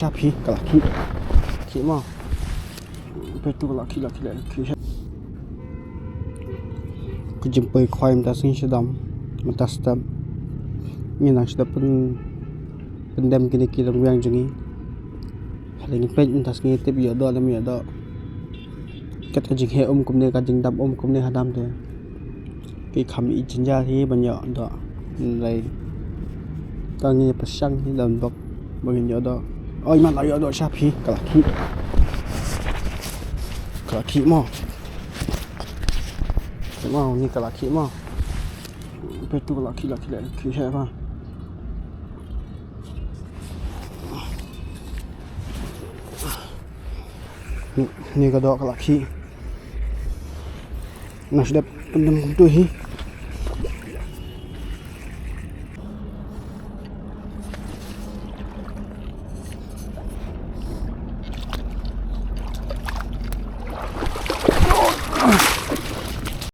Tapi laki mah betul laki ku jumpai khwai mentasing sedam mentas sedam ni nang sudah pendam kini kilang yang jengi hari ni pej mentas ni tip ya do alam ya do kat ka jing he kumne ka jing dam kumne hadam te ki kham i jinja hi banya do lai ta ngi pasang ni dan bak bagin ya do oi man la ya do sapi laki mah mau ni laki mah betul laki siapa ni kedok laki nah sudah pendem tu hi